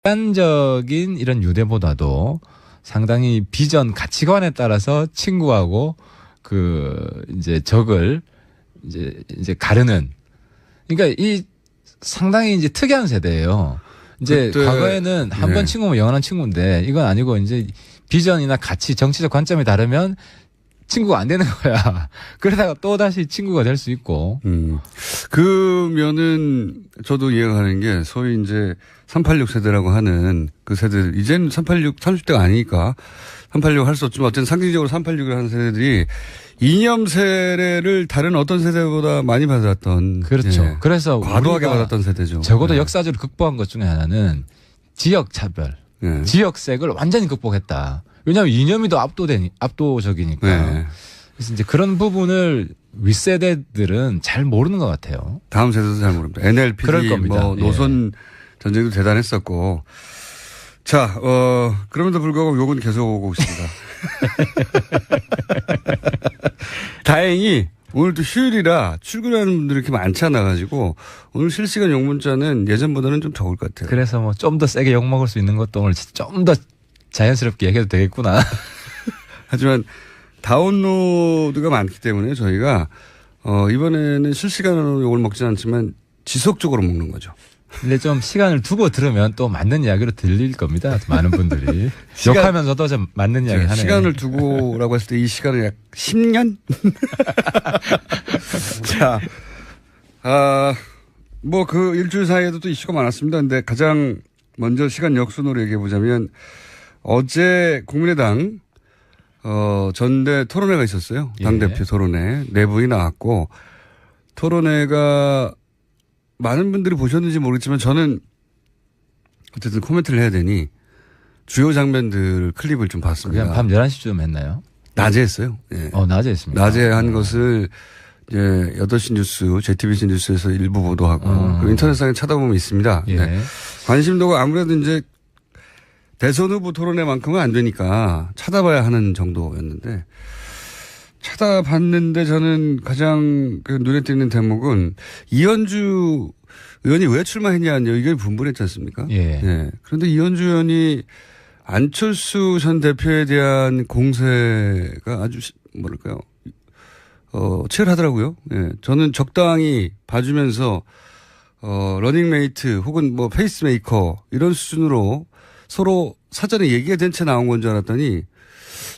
집단적인 이런 유대보다도 상당히 비전 가치관에 따라서 친구하고 이제 적을 이제 가르는, 그러니까 이 상당히 이제 특이한 세대예요. 이제 과거에는 한 번 친구면 영원한 친구인데 이건 아니고 이제 비전이나 가치, 정치적 관점이 다르면 친구가 안 되는 거야. 그러다가 또 다시 친구가 될 수 있고. 그 면은 저도 이해가 가는 게 소위 이제 386 세대라고 하는 그 세대들, 이제는 386, 30대가 아니니까 386 할 수 없지만 어쨌든 상징적으로 386을 하는 세대들이 이념 세례를 다른 어떤 세대보다 많이 받았던. 그렇죠. 예. 그래서 과도하게 받았던 세대죠. 적어도 예. 역사적으로 극복한 것 중에 하나는 지역 차별, 예. 지역색을 완전히 극복했다. 왜냐하면 이념이 더 압도적이니까. 예. 그래서 이제 그런 부분을 윗세대들은 잘 모르는 것 같아요. 다음 세대도 잘 모릅니다. NLP, 그럴 겁니다. 뭐 노선 전쟁도 대단했었고. 자, 그럼에도 불구하고 욕은 계속 오고 있습니다. 다행히 오늘도 휴일이라 출근하는 분들이 이렇게 많지 않아 가지고 오늘 실시간 욕 문자는 예전보다는 좀 적을 것 같아요. 그래서 뭐 좀 더 세게 욕 먹을 수 있는 것도 오늘 좀 더 자연스럽게 얘기해도 되겠구나. 하지만 다운로드가 많기 때문에 저희가 이번에는 실시간으로 욕을 먹지는 않지만 지속적으로 먹는 거죠. 근데 좀 시간을 두고 들으면 또 맞는 이야기로 들릴 겁니다. 많은 분들이. 욕하면서도 좀 맞는 이야기 하네요. 시간을 두고라고 했을 때 이 시간은 약 10년? 자, 뭐 그 일주일 사이에도 또 이슈가 많았습니다. 근데 가장 먼저 시간 역순으로 얘기해 보자면 어제 국민의당 전대 토론회가 있었어요. 당대표 토론회. 내부이 나왔고 토론회가 많은 분들이 보셨는지 모르겠지만 저는 어쨌든 코멘트를 해야 되니 주요 장면들 클립을 좀 봤습니다. 그냥 밤 11시쯤 했나요? 낮에 했어요. 예. 낮에 했습니다. 낮에 한 것을 이제 8시 뉴스, JTBC 뉴스에서 일부 보도하고 그리고 인터넷상에 찾아보면 있습니다. 예. 네. 관심도가 아무래도 이제 대선 후보 토론회만큼은 안 되니까 찾아봐야 하는 정도였는데 찾아봤는데 저는 가장 눈에 띄는 대목은 이현주 의원이 왜 출마했냐는 의견이 분분했지 않습니까? 예. 예. 그런데 이현주 의원이 안철수 전 대표에 대한 공세가 아주 뭐랄까요? 치열하더라고요. 예. 저는 적당히 봐주면서 러닝메이트 혹은 뭐 페이스메이커 이런 수준으로 서로 사전에 얘기가 된 채 나온 건 줄 알았더니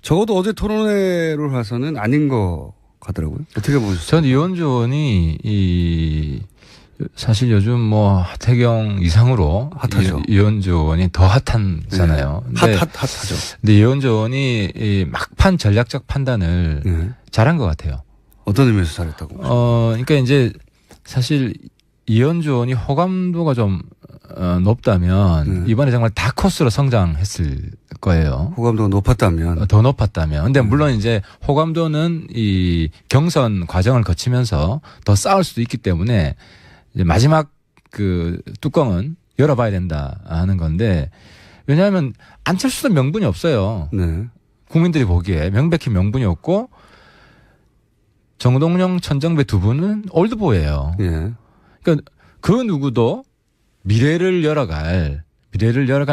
적어도 어제 토론회를 봐서는 아닌 것 같더라고요. 어떻게 보셨어요? 전 이현주 의원이 사실 요즘 뭐 하태경 이상으로 핫하죠. 이현주 의원이 더 핫한잖아요. 네. 핫하죠. 근데 이현주 의원이 이 막판 전략적 판단을 잘한 것 같아요. 어떤 의미에서 잘했다고? 그러니까 이제 사실 이현주 의원이 호감도가 좀 높다면 이번에 정말 다코스로 성장했을 거예요. 호감도가 높았다면. 더 높았다면. 근데 물론 이제 호감도는 이 경선 과정을 거치면서 더 쌓을 수도 있기 때문에 이제 마지막 그 뚜껑은 열어봐야 된다 하는 건데 왜냐하면 안철수도 명분이 없어요. 네. 국민들이 보기에 명백히 명분이 없고 정동영, 천정배 두 분은 올드보이예요. 예. 그러니까 그 누구도 미래를 열어갈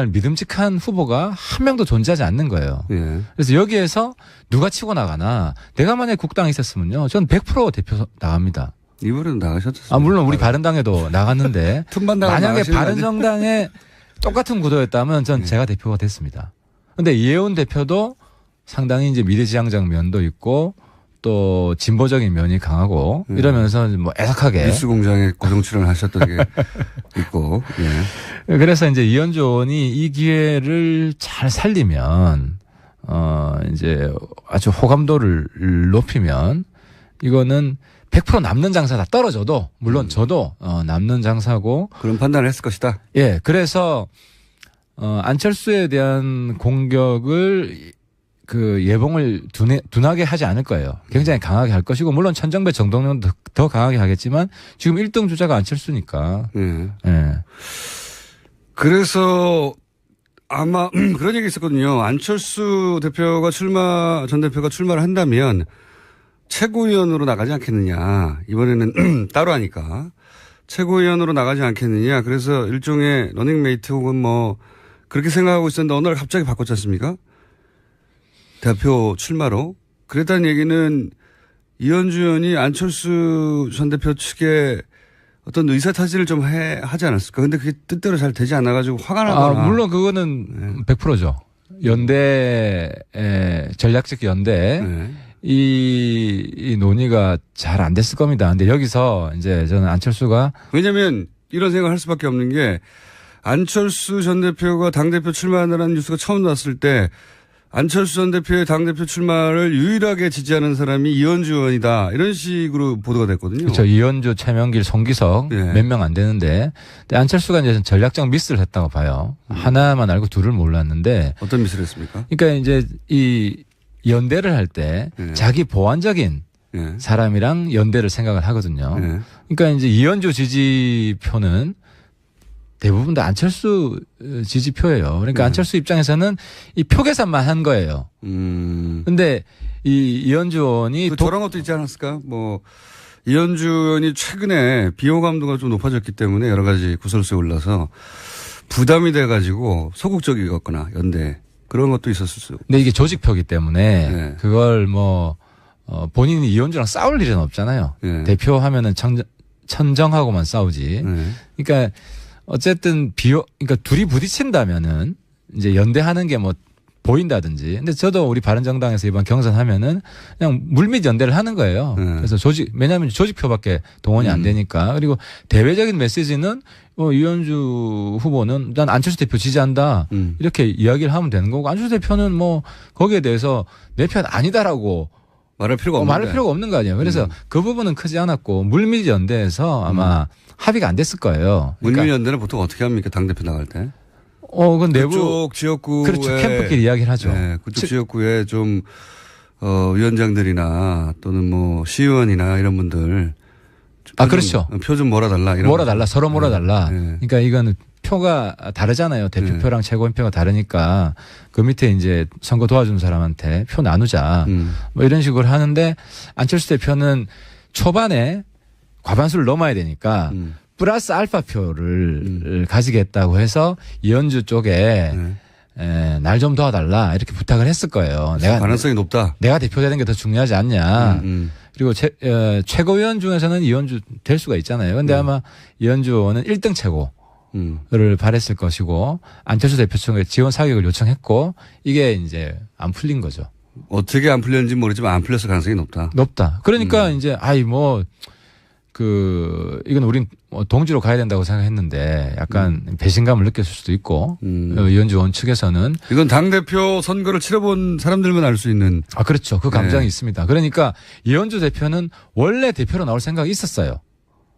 믿음직한 후보가 한 명도 존재하지 않는 거예요. 예. 그래서 여기에서 누가 치고 나가나 내가 만약에 국당에 있었으면요. 전 100% 대표 나갑니다. 이번에는 나가셨죠. 물론 우리 바른당에도 나갔는데 만약에 바른정당에 똑같은 구도였다면 전 제가 대표가 됐습니다. 그런데 이혜원 대표도 상당히 이제 미래지향적 면도 있고 또 진보적인 면이 강하고 이러면서 뭐 애석하게 뉴스공장에 고정 출연을 하셨던 게 있고. 예. 그래서 이제 이현주 의원이 이 기회를 잘 살리면 이제 아주 호감도를 높이면 이거는 100% 남는 장사다. 떨어져도 물론 저도 남는 장사고 그런 판단을 했을 것이다. 예, 그래서 안철수에 대한 공격을 그 예봉을 둔하게 하지 않을 거예요. 굉장히 강하게 할 것이고 물론 천정배 정동영도 더 강하게 하겠지만 지금 1등 주자가 안철수니까. 예. 그래서 아마 그런 얘기 있었거든요. 안철수 전 대표가 출마를 한다면 최고위원으로 나가지 않겠느냐. 이번에는 따로 하니까 최고위원으로 나가지 않겠느냐. 그래서 일종의 러닝메이트 혹은 뭐 그렇게 생각하고 있었는데 어느 날 갑자기 바꿨지 않습니까? 대표 출마로. 그랬다는 얘기는 이현주 의원이 안철수 전 대표 측에 어떤 의사타진을 좀 하지 않았을까? 근데 그게 뜻대로 잘 되지 않아가지고 화가 나거나. 물론 그거는 100%죠. 연대, 전략적 연대. 네. 이 논의가 잘 안 됐을 겁니다. 근데 여기서 이제 저는 안철수가. 왜냐면 이런 생각을 할 수밖에 없는 게 안철수 전 대표가 당대표 출마한다는 뉴스가 처음 나왔을 때 안철수 전 대표의 당대표 출마를 유일하게 지지하는 사람이 이현주 의원이다. 이런 식으로 보도가 됐거든요. 그렇죠. 이현주, 최명길, 송기석 네. 몇 명 안 되는데 근데 안철수가 이제 전략적 미스를 했다고 봐요. 하나만 알고 둘을 몰랐는데. 어떤 미스를 했습니까? 그러니까 이제 이 연대를 할 때 네. 자기 보완적인 네. 사람이랑 연대를 생각을 하거든요. 네. 그러니까 이제 이현주 지지표는 대부분 다 안철수 지지표예요. 그러니까 안철수 입장에서는 이 표 계산만 한 거예요. 근데 이 이현주 의원이 저런 것도 있지 않았을까? 뭐 이현주 의원이 최근에 비호감도가 좀 높아졌기 때문에 여러 가지 구설수에 올라서 부담이 돼가지고 소극적이었거나 연대 그런 것도 있었을 수. 근데 이게 조직표기 때문에 네. 그걸 뭐 본인이 이현주랑 싸울 일은 없잖아요. 네. 대표하면은 천정하고만 싸우지. 네. 그러니까 어쨌든 그러니까 둘이 부딪힌다면은 이제 연대하는 게 뭐 보인다든지. 근데 저도 우리 바른정당에서 이번 경선하면은 그냥 물밑 연대를 하는 거예요. 그래서 왜냐하면 조직표밖에 동원이 안 되니까. 그리고 대외적인 메시지는 이현주 후보는 난 안철수 대표 지지한다. 이렇게 이야기를 하면 되는 거고 안철수 대표는 뭐 거기에 대해서 내 편 아니다라고 말할 필요가 없는 거 아니에요. 그래서 그 부분은 크지 않았고 물밑 연대에서 아마 합의가 안 됐을 거예요. 그러니까 물밑 연대는 보통 어떻게 합니까? 당대표 나갈 때? 그건 내부. 그쪽 지역구에. 그렇죠. 캠프끼리 이야기를 하죠. 네, 그쪽 지역구에 좀, 위원장들이나 또는 뭐 시의원이나 이런 분들. 그렇죠. 표 좀 몰아달라. 몰아달라. 서로 몰아달라. 네. 그러니까 이건 표가 다르잖아요. 대표표랑 최고위원표가 다르니까 그 밑에 이제 선거 도와주는 사람한테 표 나누자. 뭐 이런 식으로 하는데 안철수 대표는 초반에 과반수를 넘어야 되니까 플러스 알파 표를 가지겠다고 해서 이현주 쪽에 날 좀 도와달라 이렇게 부탁을 했을 거예요. 가능성이 높다. 내가 대표되는 게 더 중요하지 않냐. 그리고 최고위원 중에서는 이현주 될 수가 있잖아요. 근데 아마 이현주 의원은 1등 최고를 바랬을 것이고 안철수 대표 측에 지원 사격을 요청했고 이게 이제 안 풀린 거죠. 어떻게 안 풀렸는지 모르지만 안 풀렸을 가능성이 높다. 높다. 그러니까 이제 이건 우린 동지로 가야 된다고 생각했는데 약간 배신감을 느꼈을 수도 있고 이현주 의원 측에서는 이건 당대표 선거를 치러본 사람들만 알 수 있는. 그렇죠. 그 감정이 있습니다. 그러니까 이현주 대표는 원래 대표로 나올 생각이 있었어요.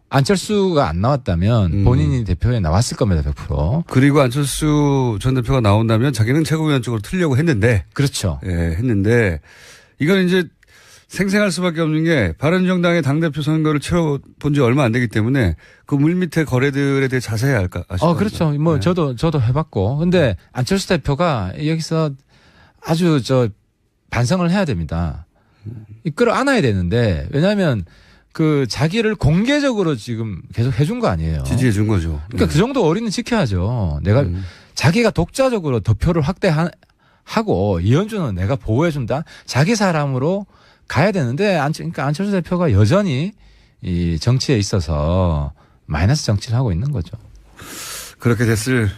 안철수가 안 나왔다면 본인이 대표에 나왔을 겁니다. 100%. 그리고 안철수 전 대표가 나온다면 자기는 최고위원 쪽으로 틀려고 했는데. 그렇죠. 예, 했는데 이건 이제 생생할 수밖에 없는 게 바른정당의 당대표 선거를 치러본 지 얼마 안 되기 때문에 그 물밑의 거래들에 대해 자세히 알까? 그렇죠. 뭐 네. 저도 해봤고. 근데 안철수 대표가 여기서 아주 반성을 해야 됩니다. 끌어안아야 되는데 왜냐하면 그 자기를 공개적으로 지금 계속 해준 거 아니에요. 지지해 준 거죠. 그러니까 그 정도 어리는 지켜야죠. 내가 자기가 독자적으로 득표를 확대하고 이현주는 내가 보호해준다. 자기 사람으로 가야 되는데 그러니까 안철수 대표가 여전히 이 정치에 있어서 마이너스 정치를 하고 있는 거죠. 그렇게 됐을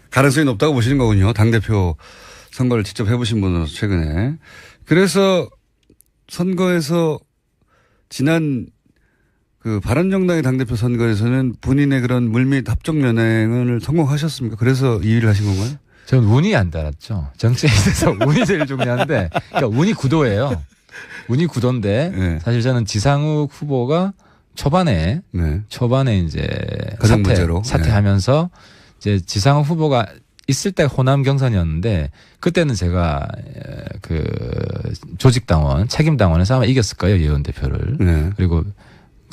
가능성이 높다고 보시는 거군요. 당대표 선거를 직접 해보신 분으로서 최근에. 그래서 선거에서 지난 그 바른정당의 당대표 선거에서는 본인의 그런 물밑 합종 연행을 성공하셨습니까? 그래서 이 일을 하신 건가요? 저는 운이 안 달았죠. 정치에 있어서 운이 제일 중요한데 그러니까 운이 구도예요. 운이 구도인데 네. 사실 저는 지상욱 후보가 초반에 이제 사퇴하면서 이제 지상욱 후보가 있을 때 호남 경선이었는데 그때는 제가 그 조직당원 책임당원에서 아마 이겼을 거예요. 이혜원 대표를. 네. 그리고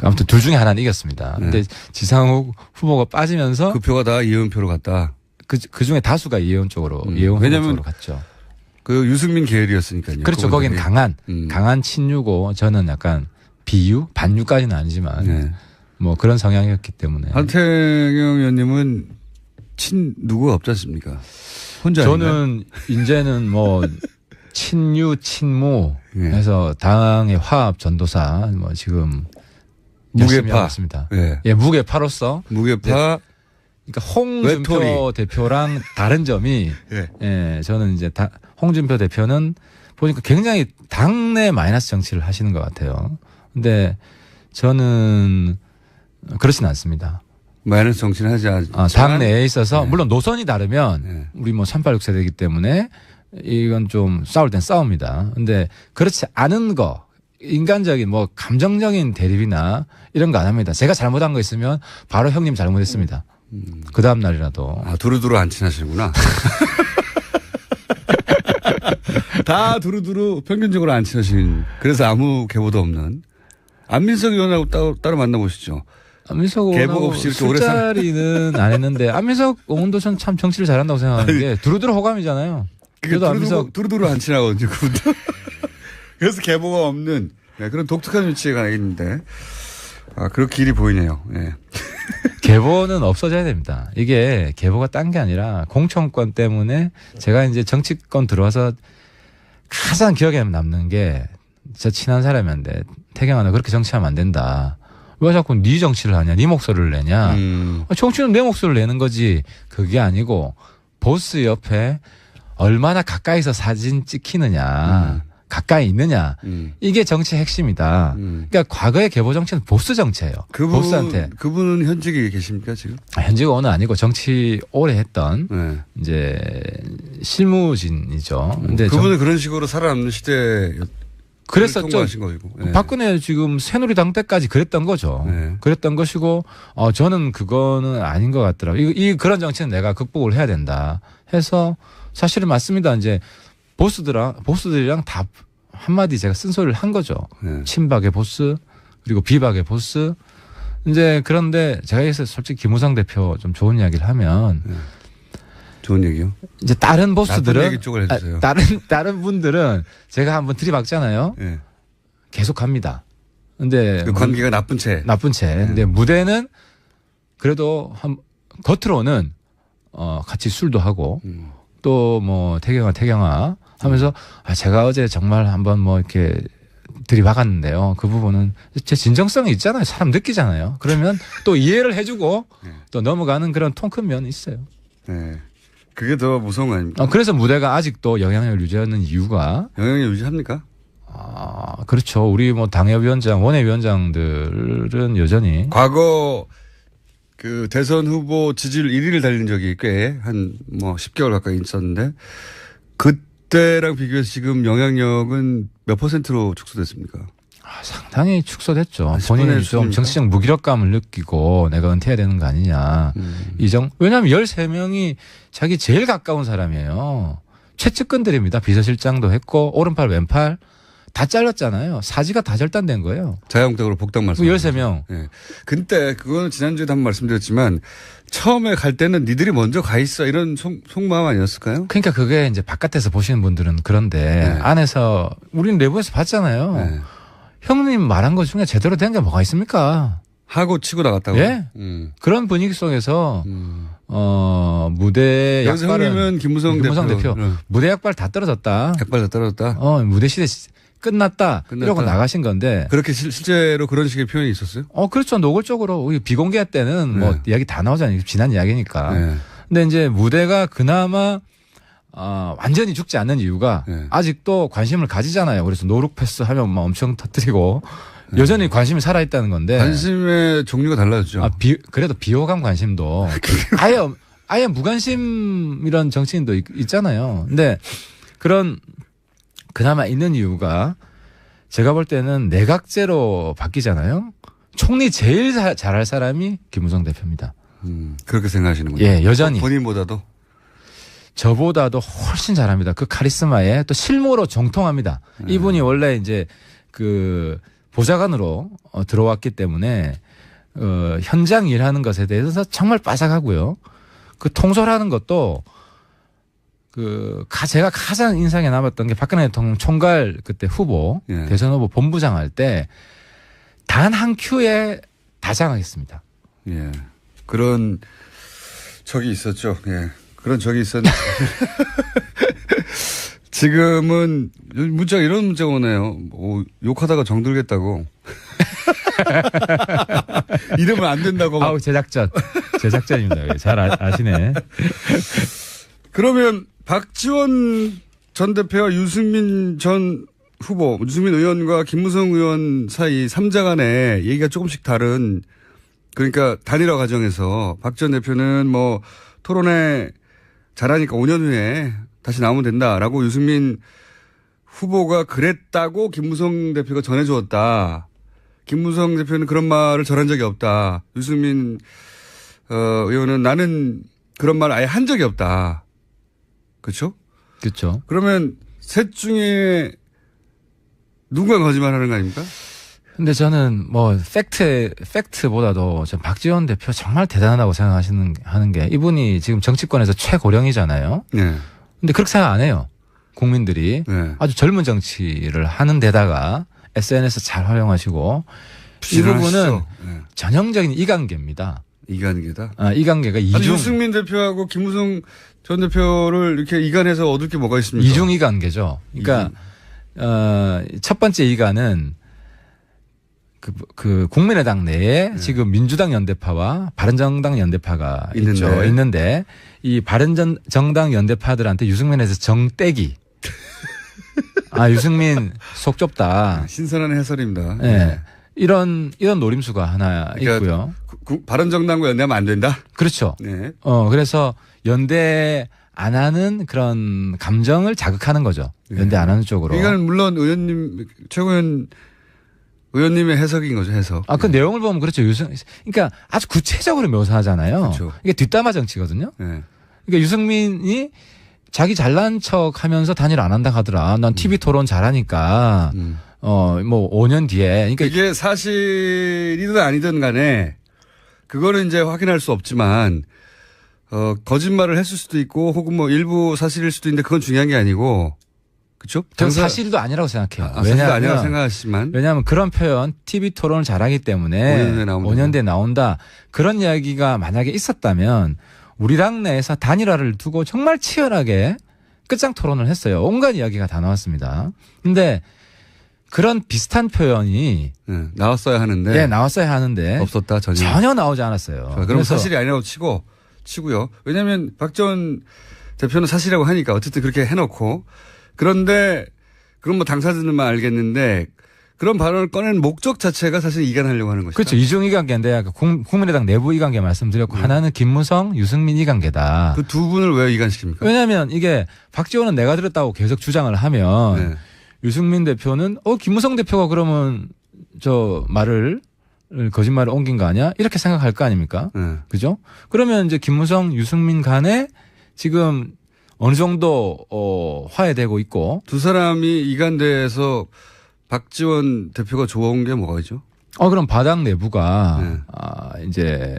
아무튼 둘 중에 하나는 이겼습니다. 근데 지상욱 후보가 빠지면서 그 표가 다 이혜원 표로 갔다. 그 중에 다수가 이혜원 쪽으로 이혜원 후보 쪽으로 갔죠. 그 유승민 계열이었으니까요. 그렇죠. 거기는 강한 친유고 저는 약간 비유, 반유까지는 아니지만 뭐 그런 성향이었기 때문에. 한태경 의원님은 누구가 없지 않습니까? 혼자 아닌가요? 저는 이제는 뭐 친유, 친무 예. 해서 당의 화합 전도사 뭐 지금 열심히 무게파. 하고 있습니다. 예. 예, 무게파로서. 무게파. 그러니까 홍준표 외톨이. 대표랑 다른 점이 예. 예, 저는 이제 홍준표 대표는 보니까 굉장히 당내 마이너스 정치를 하시는 것 같아요. 근데 저는 그렇진 않습니다. 마이너스 정치는 하지 않지만. 당내에 있어서 네. 물론 노선이 다르면 네. 우리 뭐 386세대이기 때문에 이건 좀 싸울 땐 싸웁니다. 근데 그렇지 않은 거 인간적인 뭐 감정적인 대립이나 이런 거 안 합니다. 제가 잘못한 거 있으면 바로 형님 잘못했습니다. 그 다음 날이라도. 두루두루 안 친하시구나. 다 두루두루 평균적으로 안 친하신. 그래서 아무 계보도 없는. 안민석 의원하고 따로 만나보시죠. 안민석 계보 의원하고 없이 이렇게 오래 술자리는 안 했는데 안민석 의원도 전 참 정치를 잘한다고 생각하는 게 두루두루 호감이잖아요. 그래도 안민석 두루두루 안 친하거든요. 그분도. 그래서 계보가 없는 그런 독특한 위치에 가 있는데 그런 길이 보이네요. 예. 계보는 없어져야 됩니다. 이게 계보가 딴 게 아니라 공천권 때문에 제가 이제 정치권 들어와서 가장 기억에 남는 게 저 친한 사람이었는데 태경아 너 그렇게 정치하면 안 된다. 왜 자꾸 네 정치를 하냐? 네 목소리를 내냐? 정치는 내 목소리를 내는 거지. 그게 아니고 보스 옆에 얼마나 가까이서 사진 찍히느냐. 가까이 있느냐. 이게 정치 핵심이다. 그러니까 과거의 계보 정치는 보스 정치예요. 보스한테. 그분은 현직에 계십니까 지금? 현직 의원은 아니고 정치 오래 했던 네. 이제 실무진이죠. 근데 그분은 그런 식으로 살아남는 시대에 그랬었죠. 통과하신 거고. 네. 박근혜 지금 새누리당 때까지 그랬던 거죠. 네. 그랬던 것이고 저는 그거는 아닌 것 같더라고요. 그런 정치는 내가 극복을 해야 된다 해서 사실은 맞습니다. 이제 보스들이랑 다 한마디 제가 쓴소리를 한 거죠. 네. 친박의 보스 그리고 비박의 보스. 이제 그런데 제가 여기서 솔직히 김우성 대표 좀 좋은 이야기를 하면 좋은 얘기요. 이제 다른 보스들은 나쁜 얘기 쪽을 해주세요. 다른 분들은 제가 한번 들이박잖아요. 네. 계속 합니다. 근데 그 관계가 나쁜 채. 근데 무대는 그래도 겉으로는 같이 술도 하고 또 뭐 태경아 하면서 제가 어제 정말 한번 뭐 이렇게 들이박았는데요. 그 부분은 제 진정성이 있잖아요. 사람 느끼잖아요. 그러면 또 이해를 해주고 또 넘어가는 그런 통 큰 면이 있어요. 네. 그게 더 무서운 거 아닙니까? 그래서 무대가 아직도 영향력을 유지하는 이유가 영향력 유지합니까? 그렇죠. 우리 뭐 당협위원장, 원외위원장들은 여전히 과거 그 대선 후보 지지율 1위를 달린 적이 꽤 한 뭐 10개월 가까이 있었는데 그때랑 비교해서 지금 영향력은 몇 %로 축소됐습니까? 상당히 축소됐죠. 10분의 본인이 좀 수준입니까? 정치적 무기력감을 느끼고 내가 은퇴해야 되는 거 아니냐. 왜냐하면 13명이 자기 제일 가까운 사람이에요. 최측근들입니다. 비서실장도 했고 오른팔 왼팔 다 잘랐잖아요. 사지가 다 절단된 거예요. 자영당으로 복당 말씀. 13명. 예. 근데 그거는 지난주에도 한번 말씀드렸지만 처음에 갈 때는 니들이 먼저 가 있어 이런 속마음 아니었을까요? 그러니까 그게 이제 바깥에서 보시는 분들은 그런데 안에서 우리는 내부에서 봤잖아요. 네. 형님 말한 것 중에 제대로 된 게 뭐가 있습니까? 하고 치고 나갔다고. 예. 그런 분위기 속에서 무대 여기서 약발은 형님은 김무성 대표 무대 약발 다 떨어졌다. 약발 다 떨어졌다. 무대 시대 끝났다. 이러고 나가신 건데. 그렇게 실제로 그런 식의 표현이 있었어요? 그렇죠. 노골적으로 비공개 때는 뭐 이야기 다 나오잖아요. 지난 이야기니까. 네. 근데 이제 무대가 그나마 완전히 죽지 않는 이유가 아직도 관심을 가지잖아요. 그래서 노룩 패스 하면 막 엄청 터뜨리고 여전히 관심이 살아있다는 건데. 관심의 종류가 달라졌죠. 그래도 비호감 관심도 아예 무관심 이런 정치인도 있잖아요. 근데 그런 그나마 있는 이유가 제가 볼 때는 내각제로 바뀌잖아요. 총리 제일 잘할 사람이 김무성 대표입니다. 그렇게 생각하시는군요. 예, 여전히. 본인보다도? 저보다도 훨씬 잘합니다. 그 카리스마에 또 실무로 정통합니다. 이분이 원래 이제 그 보좌관으로 들어왔기 때문에 현장 일하는 것에 대해서 정말 빠삭하고요. 그 통솔하는 것도 제가 가장 인상에 남았던 게 박근혜 대통령 총괄 그때 후보, 대선 후보 본부장 할 때 단 한 큐에 다 장악했습니다. 예. 그런 적이 있었죠. 예. 그런 적이 있었는데. 지금은 이런 문자가 오네요. 욕하다가 정들겠다고. 이러면 안 된다고. 아우, 제작전입니다. 잘 아시네. 그러면 박지원 전 대표와 유승민 전 후보, 유승민 의원과 김무성 의원 사이 3자 간의 얘기가 조금씩 다른, 그러니까 단일화 과정에서 박 전 대표는 뭐 토론회 잘하니까 5년 후에 다시 나오면 된다라고 유승민 후보가 그랬다고 김무성 대표가 전해주었다. 김무성 대표는 그런 말을 전한 적이 없다. 유승민 의원은 나는 그런 말 아예 한 적이 없다. 그렇죠? 그렇죠. 그러면 셋 중에 누군가 거짓말하는 거 아닙니까? 근데 저는 뭐 팩트보다도 전 박지원 대표 정말 대단하다고 하는 게 이분이 지금 정치권에서 최고령이잖아요. 네. 근데 그렇게 생각 안 해요. 국민들이 네. 아주 젊은 정치를 하는 데다가 SNS 잘 활용하시고 이 부분은 네. 전형적인 이관계입니다. 이관계다. 이관계가 이중. 유승민 대표하고 김무성 전 대표를 이렇게 이관해서 얻을 게 뭐가 있습니까? 이중 이관계죠. 그러니까 첫 번째 이관은 그 국민의당 내에 지금 민주당 연대파와 바른정당 연대파가 있는데 이 바른정당 연대파들한테 유승민에서 정떼기. 유승민 속 좁다. 신선한 해설입니다. 네. 이런 노림수가 하나 그러니까 있고요. 바른정당과 연대하면 안 된다? 그렇죠. 네. 그래서 연대 안 하는 그런 감정을 자극하는 거죠. 연대 안 하는 쪽으로. 이건 물론 최고위원 의원님의 해석인 거죠, 해석. 그 내용을 보면 그렇죠. 그러니까 아주 구체적으로 묘사하잖아요. 그렇죠. 이게 뒷담화 정치거든요. 네. 그러니까 유승민이 자기 잘난 척 하면서 단일 안 한다 하더라. 난 TV 토론 잘하니까, 뭐 5년 뒤에. 그러니까 이게 사실이든 아니든 간에 그거는 이제 확인할 수 없지만, 거짓말을 했을 수도 있고 혹은 뭐 일부 사실일 수도 있는데 그건 중요한 게 아니고, 그렇죠? 저는 사실도 아니라고 생각해요. 사실도 아니라고 생각하시지만. 왜냐하면 그런 표현, TV 토론을 잘하기 때문에 5년 뒤에 나온다. 그런 이야기가 만약에 있었다면 우리 당 내에서 단일화를 두고 정말 치열하게 끝장 토론을 했어요. 온갖 이야기가 다 나왔습니다. 근데 그런 비슷한 표현이 나왔어야 하는데. 네, 나왔어야 하는데 없었다. 전혀 나오지 않았어요. 그럼 사실이 아니라고 치고요. 왜냐하면 박 전 대표는 사실이라고 하니까 어쨌든 그렇게 해놓고, 그런데 그건 뭐 당사자들만 알겠는데 그런 발언을 꺼낸 목적 자체가 사실 이간하려고 하는 것이다. 그렇죠. 이중 이관계인데 국민의당 내부 이관계 말씀드렸고 하나는 김무성, 유승민 이관계다. 그 두 분을 왜 이간시킵니까? 왜냐하면 이게 박지원은 내가 들었다고 계속 주장을 하면 유승민 대표는 김무성 대표가 그러면 저 거짓말을 옮긴 거 아니야? 이렇게 생각할 거 아닙니까? 그죠? 그러면 이제 김무성, 유승민 간에 지금 어느 정도 화해되고 있고 두 사람이 이간돼서 박지원 대표가 좋은 게 뭐가 있죠? 그럼 바닥 내부가 이제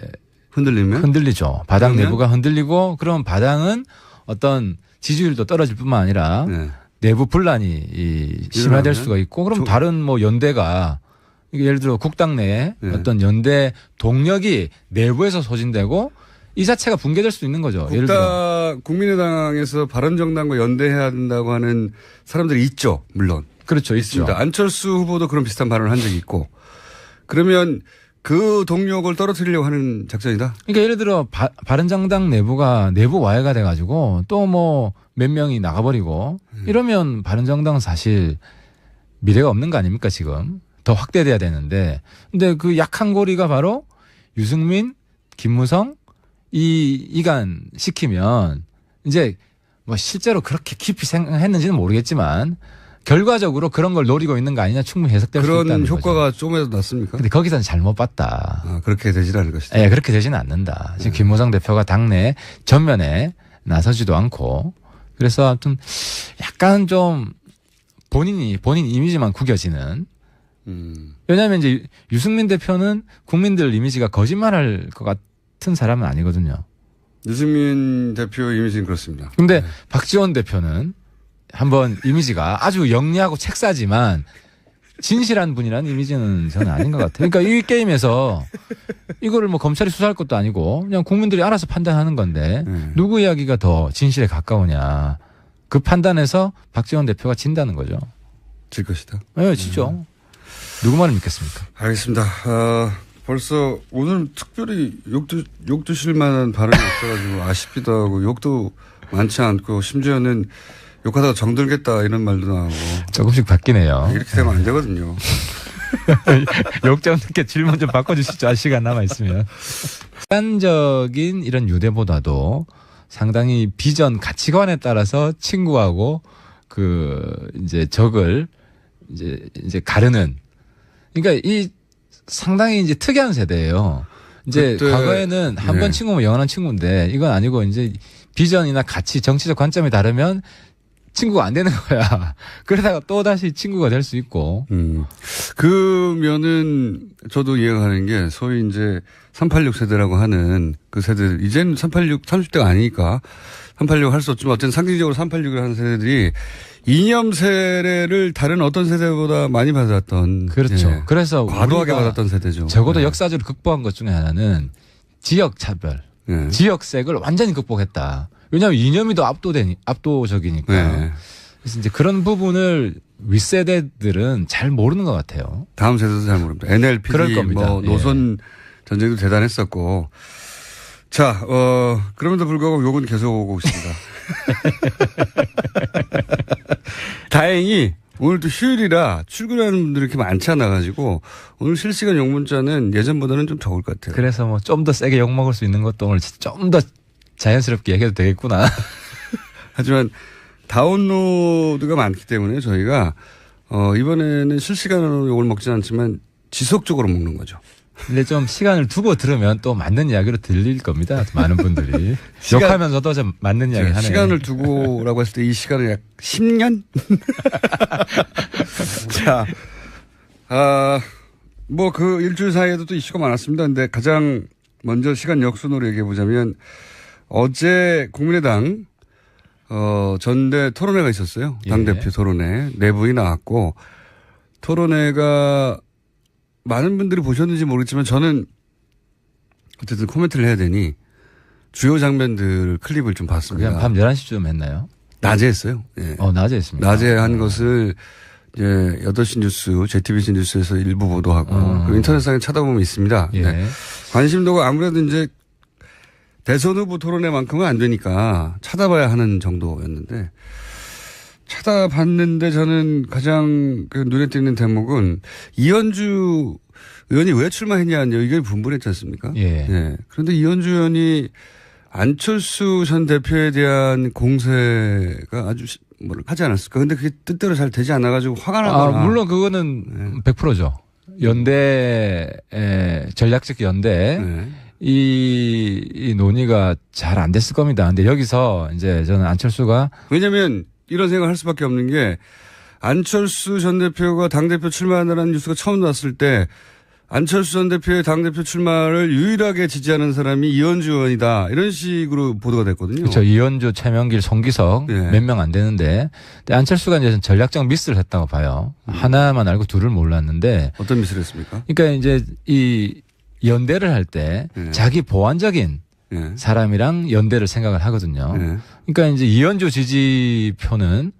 흔들리죠. 바닥 내부가 흔들리고 그럼 바닥은 어떤 지지율도 떨어질 뿐만 아니라 내부 분란이 심화될 수가 있고 그럼 다른 뭐 연대가 이게 예를 들어 국당 내에 어떤 연대 동력이 내부에서 소진되고 이 자체가 붕괴될 수도 있는 거죠. 예를 들어 국민의당에서 바른정당과 연대해야 된다고 하는 사람들이 있죠. 물론. 그렇죠. 있습니다. 있죠. 안철수 후보도 그런 비슷한 발언을 한 적이 있고. 그러면 그 동력을 떨어뜨리려고 하는 작전이다? 그러니까 예를 들어 바른정당 내부가 내부 와해가 돼가지고 또 뭐 몇 명이 나가버리고 이러면 바른정당은 사실 미래가 없는 거 아닙니까 지금. 더 확대돼야 되는데. 근데 그 약한 고리가 바로 유승민, 김무성 이간 시키면 이제 뭐 실제로 그렇게 깊이 생각했는지는 모르겠지만 결과적으로 그런 걸 노리고 있는 거 아니냐 충분히 해석될 수 있다는 그런 거죠. 효과가 좀이라도 났습니까? 근데 거기서는 잘못 봤다. 그렇게 되질 않을 것이다. 네, 그렇게 되지는 않는다. 지금 김무성 대표가 당내 전면에 나서지도 않고 그래서 아무튼 약간 좀 본인 이미지만 구겨지는. 왜냐하면 이제 유승민 대표는 국민들 이미지가 거짓말할 것 같은 사람은 아니거든요. 유승민 대표 이미지는 그렇습니다. 근데 박지원 대표는 한번 이미지가 아주 영리하고 책사지만 진실한 분이라는 이미지는 저는 아닌 것 같아요. 그러니까 이 게임에서 이거를 뭐 검찰이 수사할 것도 아니고 그냥 국민들이 알아서 판단하는 건데 누구 이야기가 더 진실에 가까우냐. 그 판단에서 박지원 대표가 진다는 거죠. 질 것이다. 네, 지죠. 누구 말을 믿겠습니까? 알겠습니다. 벌써 오늘 특별히 욕 드실 만한 발언이 없어가지고 아쉽기도 하고 욕도 많지 않고 심지어는 욕하다가 정들겠다 이런 말도 나오고. 조금씩 바뀌네요. 이렇게 되면 안 되거든요. 욕정 늦게 질문 좀 바꿔주시죠. 시간 남아있으면. 객관적인 이런 유대보다도 상당히 비전 가치관에 따라서 친구하고 이제 적을 이제 가르는. 그러니까 이 상당히 이제 특이한 세대예요. 이제 과거에는 한 번 친구면 영원한 친구인데 이건 아니고 이제 비전이나 가치, 정치적 관점이 다르면 친구가 안 되는 거야. 그러다가 또 다시 친구가 될 수 있고. 그 면은 저도 이해가 가는 게 소위 이제 386 세대라고 하는 그 세대들, 이제는 386, 30대가 아니니까 386 할 수 없지만 어쨌든 상징적으로 386을 하는 세대들이 이념 세례를 다른 어떤 세대보다 많이 받았던. 그렇죠. 예. 그래서 과도하게 받았던 세대죠. 적어도 역사적으로 극복한 것 중에 하나는 지역 차별, 지역색을 완전히 극복했다. 왜냐하면 이념이 더 압도적이니까. 네. 그래서 이제 그런 부분을 윗세대들은 잘 모르는 것 같아요. 다음 세대도 잘 모릅니다. NLP, 그럴 겁니다. 뭐 노선 전쟁도 대단했었고. 자, 그럼에도 불구하고 욕은 계속 오고 있습니다. 다행히 오늘도 휴일이라 출근하는 분들이 이렇게 많지 않아 가지고 오늘 실시간 욕 문자는 예전보다는 좀 적을 것 같아요. 그래서 뭐 좀 더 세게 욕 먹을 수 있는 것도 오늘 좀 더 자연스럽게 얘기해도 되겠구나. 하지만 다운로드가 많기 때문에 저희가 이번에는 실시간으로 욕을 먹지는 않지만 지속적으로 먹는 거죠. 근데 좀 시간을 두고 들으면 또 맞는 이야기로 들릴 겁니다. 많은 분들이. 욕하면서도 좀 맞는 이야기 하네요. 시간을 두고라고 했을 때 이 시간은 약 10년? 자, 뭐 그 일주일 사이에도 또 이슈가 많았습니다. 근데 가장 먼저 시간 역순으로 얘기해 보자면 어제 국민의당 전대 토론회가 있었어요. 당대표 토론회. 내부이 나왔고 토론회가 많은 분들이 보셨는지 모르겠지만 저는 어쨌든 코멘트를 해야 되니 주요 장면들 클립을 좀 봤습니다. 그냥 밤 11시쯤 했나요? 낮에 했어요. 예. 낮에 했습니다. 낮에 한 것을 이제 8시 뉴스, JTBC 뉴스에서 일부 보도하고 그리고 인터넷상에 찾아보면 있습니다. 예. 네. 관심도가 아무래도 이제 대선 후보 토론회만큼은 안 되니까 찾아봐야 하는 정도였는데 찾아봤는데 저는 가장 눈에 띄는 대목은 이현주 의원이 왜 출마했냐는 의견이 분분했지 않습니까? 예. 네. 그런데 이현주 의원이 안철수 전 대표에 대한 공세가 아주 하지 않았을까? 근데 그게 뜻대로 잘 되지 않아가지고 화가 나거나. 물론 그거는 100%죠. 연대, 전략적 연대. 네. 이 논의가 잘 안 됐을 겁니다. 근데 여기서 이제 저는 안철수가. 왜냐면 이런 생각을 할 수밖에 없는 게 안철수 전 대표가 당대표 출마한다는 뉴스가 처음 나왔을 때 안철수 전 대표의 당대표 출마를 유일하게 지지하는 사람이 이현주 의원이다. 이런 식으로 보도가 됐거든요. 그렇죠. 이현주, 최명길, 송기석 몇 명 안 되는데 근데 안철수가 이제 전략적 미스를 했다고 봐요. 하나만 알고 둘을 몰랐는데. 어떤 미스를 했습니까? 그러니까 이제 이 연대를 할 때 자기 보완적인 사람이랑 연대를 생각을 하거든요. 그러니까 이제 이현주 지지표는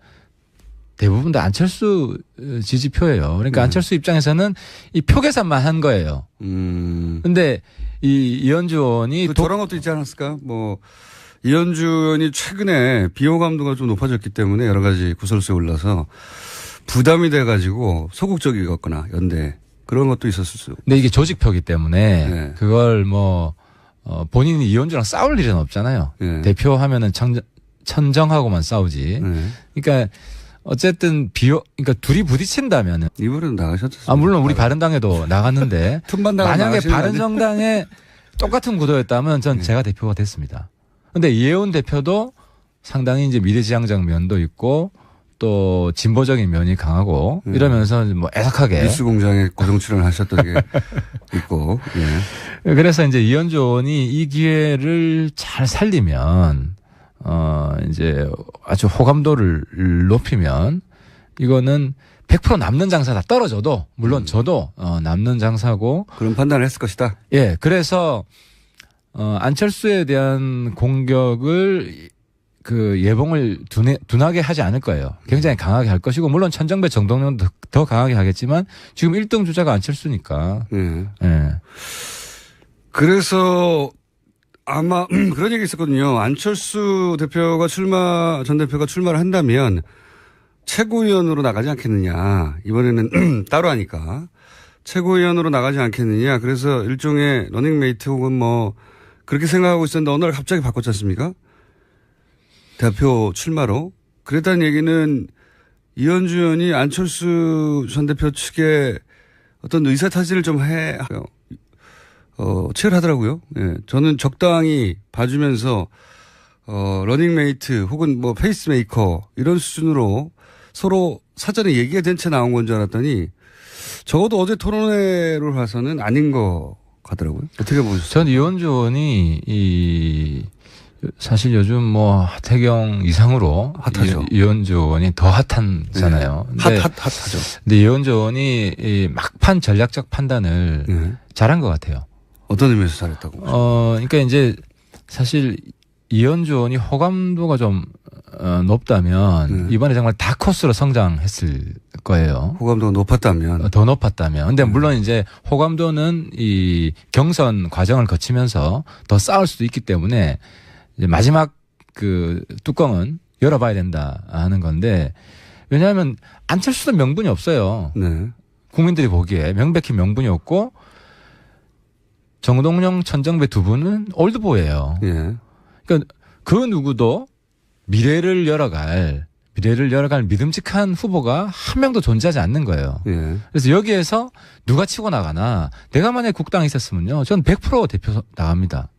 대부분 다 안철수 지지표예요. 그러니까 안철수 입장에서는 이 표 계산만 한 거예요. 근데 이 이현주 의원이 저런 것도 있지 않았을까? 뭐 이현주 의원이 최근에 비호감도가 좀 높아졌기 때문에 여러 가지 구설수에 올라서 부담이 돼가지고 소극적이었거나 연대 그런 것도 있었을 수. 근데 이게 조직표기 때문에 그걸 뭐 본인이 이현주랑 싸울 일은 없잖아요. 대표하면은 천정하고만 싸우지. 그러니까 어쨌든 그러니까 둘이 부딪힌다면은. 이번에도 나가셨죠. 물론 우리 바른당에도 나갔는데. 만약에 바른정당에 똑같은 구도였다면 전 제가 대표가 됐습니다. 근데 이혜원 대표도 상당히 이제 미래지향적 면도 있고 또 진보적인 면이 강하고 이러면서 뭐 애석하게. 뉴스공장에 고정 출연하셨던 게 있고. 그래서 이제 이현주 의원이 이 기회를 잘 살리면 이제 아주 호감도를 높이면 이거는 100% 남는 장사다. 떨어져도 물론 저도 남는 장사고. 그런 판단을 했을 것이다. 예, 그래서 안철수에 대한 공격을 그 예봉을 둔하게 하지 않을 거예요. 굉장히 강하게 할 것이고 물론 천정배 정동영도 더 강하게 하겠지만 지금 1등 주자가 안철수니까. 예. 예. 그래서 아마 그런 얘기 있었거든요. 안철수 전 대표가 출마를 한다면 최고위원으로 나가지 않겠느냐. 이번에는 따로 하니까 최고위원으로 나가지 않겠느냐. 그래서 일종의 러닝메이트 혹은 뭐 그렇게 생각하고 있었는데 어느 날 갑자기 바꿨지 않습니까? 대표 출마로. 그랬다는 얘기는 이현주 의원이 안철수 전 대표 측에 어떤 의사타진을 좀 치열하더라고요. 예. 저는 적당히 봐주면서, 러닝메이트 혹은 뭐 페이스메이커 이런 수준으로 서로 사전에 얘기가 된 채 나온 건 줄 알았더니 적어도 어제 토론회를 봐서는 아닌 것 같더라고요. 어떻게 보셨어요? 전 이현주 의원이 사실 요즘 뭐 하태경 이상으로 핫하죠. 이현주 의원이 더 핫한잖아요. 네. 핫하죠. 근데 이현주 의원이 이 막판 전략적 판단을 네. 잘한 것 같아요. 어떤 의미에서 잘했다고? 그러니까 이제 사실 이현주 의원이 호감도가 좀 높다면 이번에 정말 다코스로 성장했을 거예요. 호감도가 높았다면. 더 높았다면. 근데 물론 이제 호감도는 이 경선 과정을 거치면서 더 쌓을 수도 있기 때문에 이제 마지막 그 뚜껑은 열어봐야 된다 하는 건데 왜냐하면 안철수도 명분이 없어요. 네. 국민들이 보기에 명백히 명분이 없고 정동영, 천정배 두 분은 올드보이예요. 예. 그러니까 그 누구도 미래를 열어갈 믿음직한 후보가 한 명도 존재하지 않는 거예요. 예. 그래서 여기에서 누가 치고 나가나 내가 만약에 국당에 있었으면요. 저는 100% 대표 나갑니다.